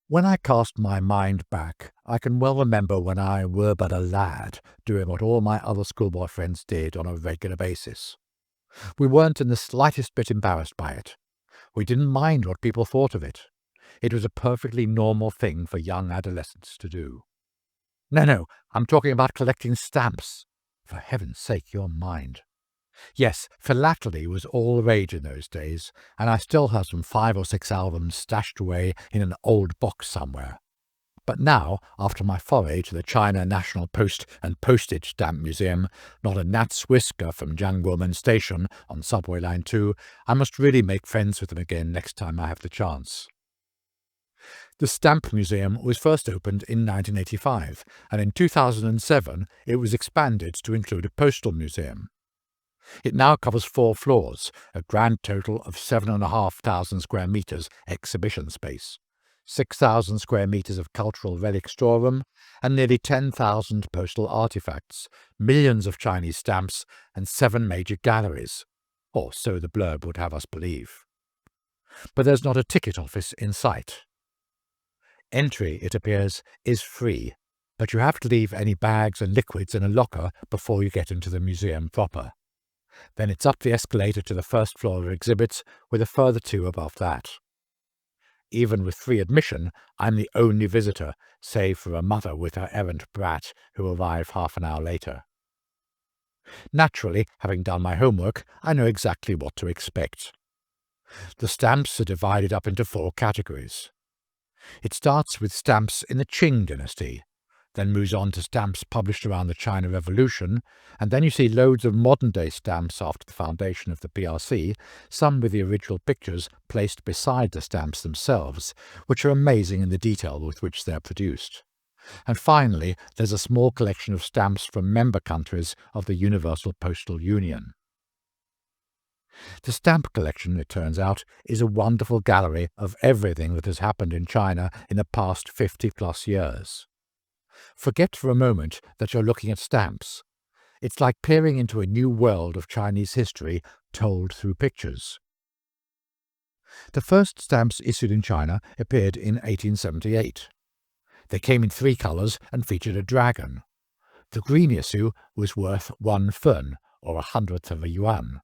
When I cast my mind back, I can well remember when I were but a lad, doing what all my other schoolboy friends did on a regular basis. We weren't in the slightest bit embarrassed by it. We didn't mind what people thought of it. It was a perfectly normal thing for young adolescents to do. No, I'm talking about collecting stamps. For heaven's sake, your mind. Yes, philately was all the rage in those days, and I still have some 5 or 6 albums stashed away in an old box somewhere. But now, after my foray to the China National Post and Postage Stamp Museum, not a gnat's whisker from Jiangguomen Station on Subway Line 2, I must really make friends with them again next time I have the chance. The Stamp Museum was first opened in 1985, and in 2007 it was expanded to include a postal museum. It now covers 4 floors, a grand total of 7,500 square metres exhibition space, 6,000 square metres of cultural relic storeroom, and nearly 10,000 postal artefacts, millions of Chinese stamps, and 7 major galleries. Or so the blurb would have us believe. But there's not a ticket office in sight. Entry, it appears, is free, but you have to leave any bags and liquids in a locker before you get into the museum proper. Then it's up the escalator to the first floor of exhibits, with a further 2 above that. Even with free admission, I'm the only visitor, save for a mother with her errant brat, who arrive half an hour later. Naturally, having done my homework, I know exactly what to expect. The stamps are divided up into 4 categories. It starts with stamps in the Qing dynasty, then moves on to stamps published around the China Revolution, and then you see loads of modern-day stamps after the foundation of the PRC, some with the original pictures placed beside the stamps themselves, which are amazing in the detail with which they are produced. And finally, there's a small collection of stamps from member countries of the Universal Postal Union. The stamp collection, it turns out, is a wonderful gallery of everything that has happened in China in the past 50-plus years. Forget for a moment that you're looking at stamps. It's like peering into a new world of Chinese history told through pictures. The first stamps issued in China appeared in 1878. They came in 3 colours and featured a dragon. The green issue was worth 1 fun, or 1/100th of a yuan.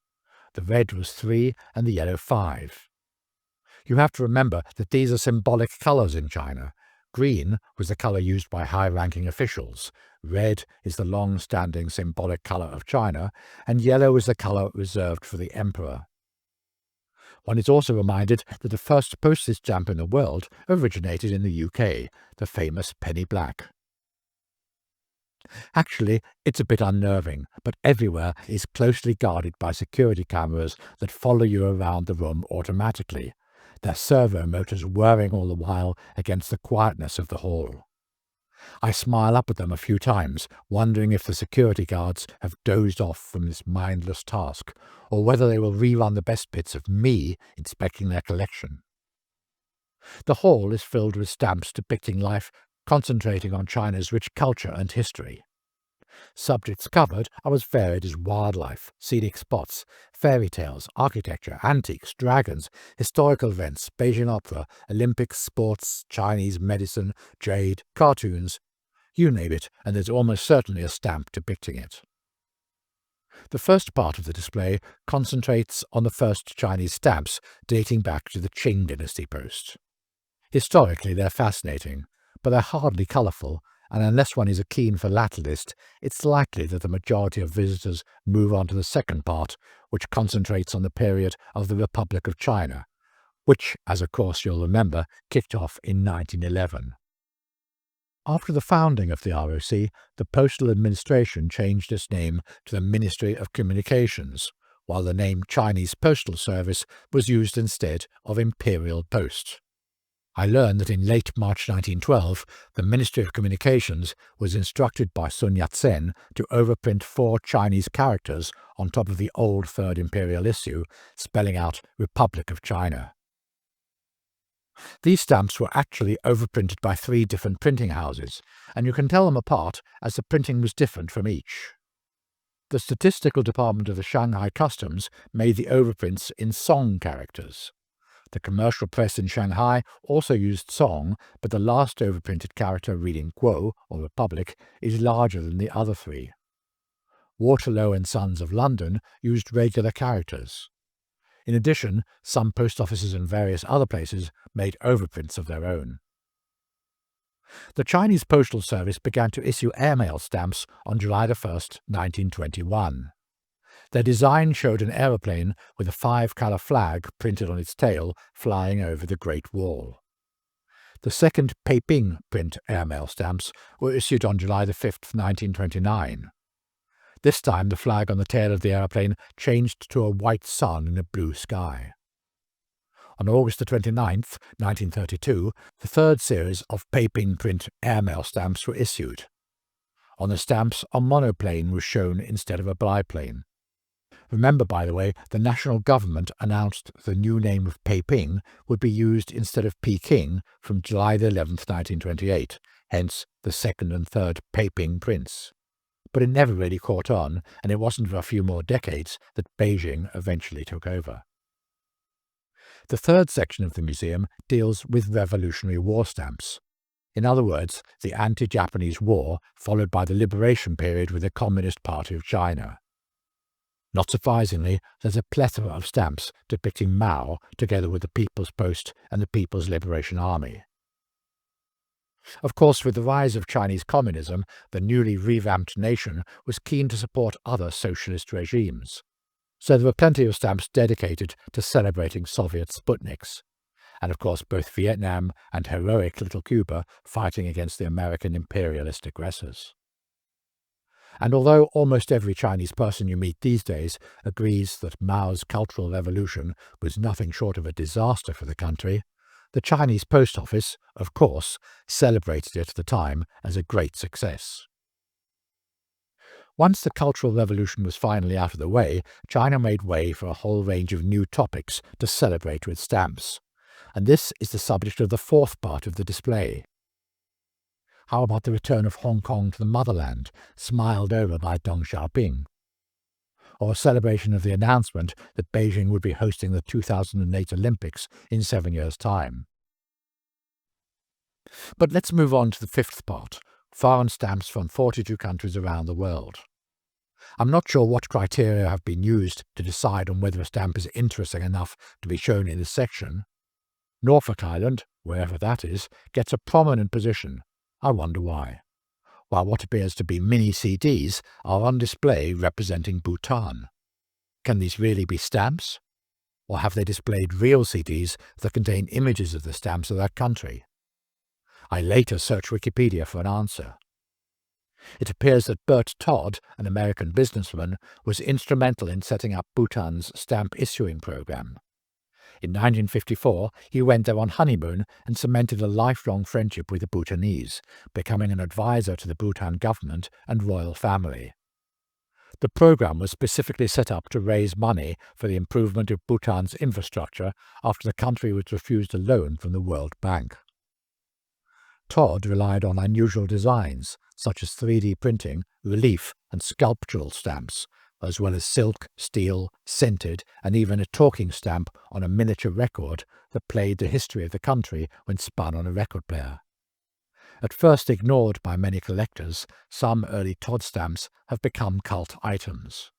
The red was 3 and the yellow 5. You have to remember that these are symbolic colours in China. Green was the colour used by high-ranking officials, red is the long-standing symbolic colour of China, and yellow is the colour reserved for the emperor. One is also reminded that the first postage stamp in the world originated in the UK, the famous penny black. Actually, it's a bit unnerving, but everywhere is closely guarded by security cameras that follow you around the room automatically, their servo motors whirring all the while against the quietness of the hall. I smile up at them a few times, wondering if the security guards have dozed off from this mindless task, or whether they will rerun the best bits of me inspecting their collection. The hall is filled with stamps depicting life, concentrating on China's rich culture and history. Subjects covered are as varied as wildlife, scenic spots, fairy tales, architecture, antiques, dragons, historical events, Beijing opera, Olympics, sports, Chinese medicine, jade, cartoons. You name it, and there's almost certainly a stamp depicting it. The first part of the display concentrates on the first Chinese stamps dating back to the Qing dynasty post. Historically, they're fascinating, but they're hardly colourful, and unless one is a keen philatelist, it's likely that the majority of visitors move on to the second part, which concentrates on the period of the Republic of China, which, as of course you'll remember, kicked off in 1911. After the founding of the ROC, the Postal Administration changed its name to the Ministry of Communications, while the name Chinese Postal Service was used instead of Imperial Post. I learned that in late March 1912, the Ministry of Communications was instructed by Sun Yat-sen to overprint 4 Chinese characters on top of the old Third Imperial issue, spelling out Republic of China. These stamps were actually overprinted by 3 different printing houses, and you can tell them apart as the printing was different from each. The statistical department of the Shanghai Customs made the overprints in Song characters. The commercial press in Shanghai also used song, but the last overprinted character reading Guo, or Republic, is larger than the other three. Waterloo and Sons of London used regular characters. In addition, some post offices in various other places made overprints of their own. The Chinese Postal Service began to issue airmail stamps on July 1, 1921. Their design showed an aeroplane with a 5-colour flag printed on its tail flying over the Great Wall. The second Peiping print airmail stamps were issued on July 5, 1929. This time the flag on the tail of the aeroplane changed to a white sun in a blue sky. On August 29, 1932, the third series of Peiping print airmail stamps were issued. On the stamps, a monoplane was shown instead of a biplane. Remember, by the way, the national government announced the new name of Peiping would be used instead of Peking from July 11, 1928, hence the second and third Peiping prints. But it never really caught on, and it wasn't for a few more decades that Beijing eventually took over. The third section of the museum deals with Revolutionary War stamps. In other words, the anti-Japanese war followed by the liberation period with the Communist Party of China. Not surprisingly, there's a plethora of stamps depicting Mao together with the People's Post and the People's Liberation Army. Of course, with the rise of Chinese communism, the newly revamped nation was keen to support other socialist regimes. So there were plenty of stamps dedicated to celebrating Soviet Sputniks, and of course both Vietnam and heroic little Cuba fighting against the American imperialist aggressors. And although almost every Chinese person you meet these days agrees that Mao's Cultural Revolution was nothing short of a disaster for the country, the Chinese Post Office, of course, celebrated it at the time as a great success. Once the Cultural Revolution was finally out of the way, China made way for a whole range of new topics to celebrate with stamps, and this is the subject of the fourth part of the display. How about the return of Hong Kong to the motherland, smiled over by Deng Xiaoping? Or a celebration of the announcement that Beijing would be hosting the 2008 Olympics in 7 years' time? But let's move on to the fifth part, foreign stamps from 42 countries around the world. I'm not sure what criteria have been used to decide on whether a stamp is interesting enough to be shown in this section. Norfolk Island, wherever that is, gets a prominent position. I wonder why. While what appears to be mini CDs are on display representing Bhutan. Can these really be stamps? Or have they displayed real CDs that contain images of the stamps of that country? I later searched Wikipedia for an answer. It appears that Bert Todd, an American businessman, was instrumental in setting up Bhutan's stamp issuing program. In 1954, he went there on honeymoon and cemented a lifelong friendship with the Bhutanese, becoming an advisor to the Bhutan government and royal family. The program was specifically set up to raise money for the improvement of Bhutan's infrastructure after the country was refused a loan from the World Bank. Todd relied on unusual designs, such as 3D printing, relief and sculptural stamps, as well as silk, steel, scented, and even a talking stamp on a miniature record that played the history of the country when spun on a record player. At first ignored by many collectors, some early Todd stamps have become cult items.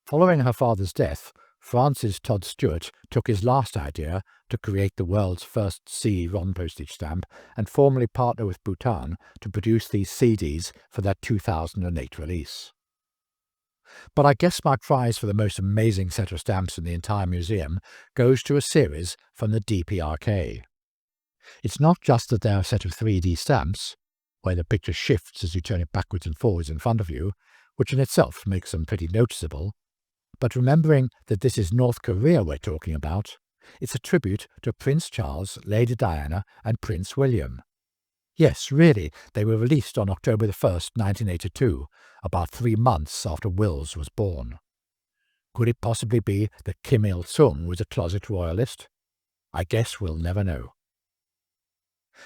Following her father's death, Francis Todd Stewart took his last idea to create the world's first CD-ROM postage stamp and formally partner with Bhutan to produce these CDs for their 2008 release. But I guess my prize for the most amazing set of stamps in the entire museum goes to a series from the DPRK. It's not just that they're a set of 3D stamps, where the picture shifts as you turn it backwards and forwards in front of you, which in itself makes them pretty noticeable, but remembering that this is North Korea we're talking about, it's a tribute to Prince Charles, Lady Diana and Prince William. Yes, really, they were released on October 1st, 1982, about 3 months after Wills was born. Could it possibly be that Kim Il-sung was a closet royalist? I guess we'll never know.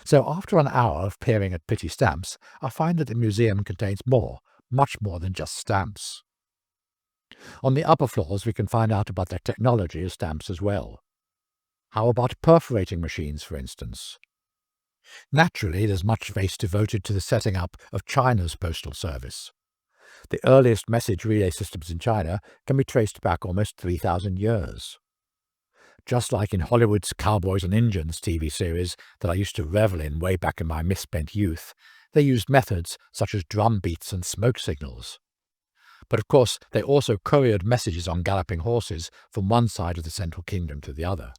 So after an hour of peering at pretty stamps, I find that the museum contains more, much more than just stamps. On the upper floors we can find out about the technology of stamps as well. How about perforating machines, for instance? Naturally, there's much space devoted to the setting up of China's postal service. The earliest message relay systems in China can be traced back almost 3,000 years. Just like in Hollywood's Cowboys and Indians TV series that I used to revel in way back in my misspent youth, they used methods such as drum beats and smoke signals. But of course, they also couriered messages on galloping horses from one side of the Central Kingdom to the other.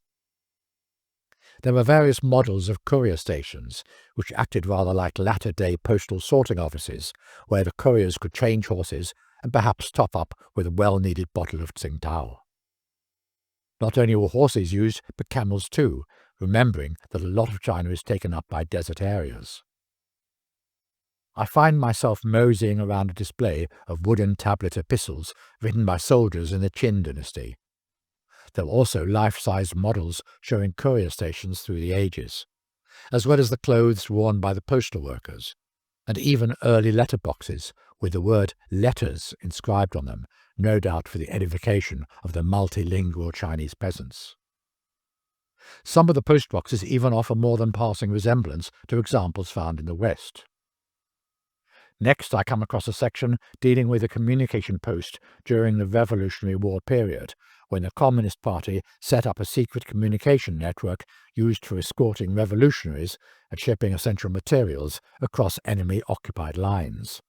There were various models of courier stations, which acted rather like latter-day postal sorting offices, where the couriers could change horses and perhaps top up with a well-needed bottle of Tsingtao. Not only were horses used, but camels too, remembering that a lot of China is taken up by desert areas. I find myself moseying around a display of wooden tablet epistles written by soldiers in the Qin dynasty. There were also life-size models showing courier stations through the ages, as well as the clothes worn by the postal workers, and even early letter boxes with the word letters inscribed on them, no doubt for the edification of the multilingual Chinese peasants. Some of the post boxes even offer more than passing resemblance to examples found in the West. Next, I come across a section dealing with a communication post during the Revolutionary War period, when the Communist Party set up a secret communication network used for escorting revolutionaries and shipping essential materials across enemy-occupied lines.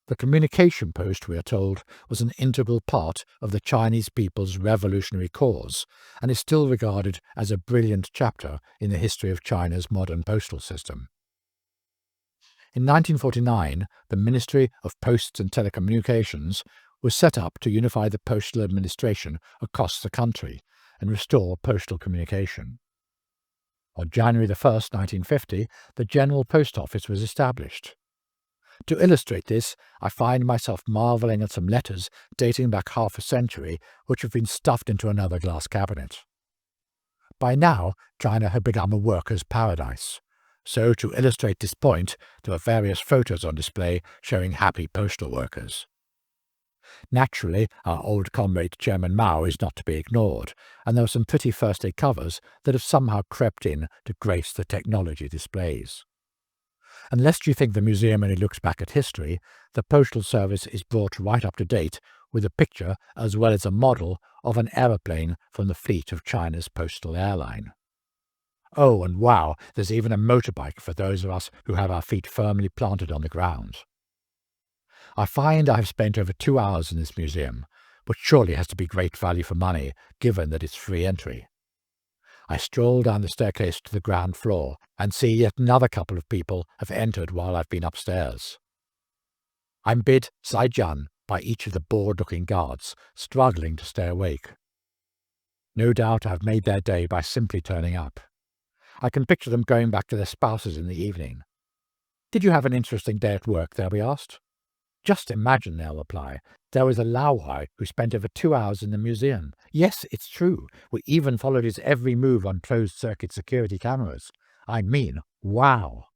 The communication post, we are told, was an integral part of the Chinese people's revolutionary cause and is still regarded as a brilliant chapter in the history of China's modern postal system. In 1949, the Ministry of Posts and Telecommunications was set up to unify the postal administration across the country and restore postal communication. On January 1, 1950, the General Post Office was established. To illustrate this, I find myself marvelling at some letters dating back half a century which have been stuffed into another glass cabinet. By now, China had become a workers' paradise. So, to illustrate this point, there are various photos on display showing happy postal workers. Naturally, our old comrade Chairman Mao is not to be ignored, and there are some pretty first-day covers that have somehow crept in to grace the technology displays. And lest you think the museum only looks back at history, the Postal Service is brought right up to date with a picture as well as a model of an aeroplane from the fleet of China's postal airline. Oh, and wow, there's even a motorbike for those of us who have our feet firmly planted on the ground. I find I have spent over 2 hours in this museum, which surely has to be great value for money, given that it's free entry. I stroll down the staircase to the ground floor and see yet another couple of people have entered while I've been upstairs. I'm bid Zaijian by each of the bored-looking guards, struggling to stay awake. No doubt I've made their day by simply turning up. I can picture them going back to their spouses in the evening. "Did you have an interesting day at work?" they'll be asked. "Just imagine," they'll reply, "there was a Laohai who spent over 2 hours in the museum. Yes, it's true. We even followed his every move on closed-circuit security cameras. I mean, wow."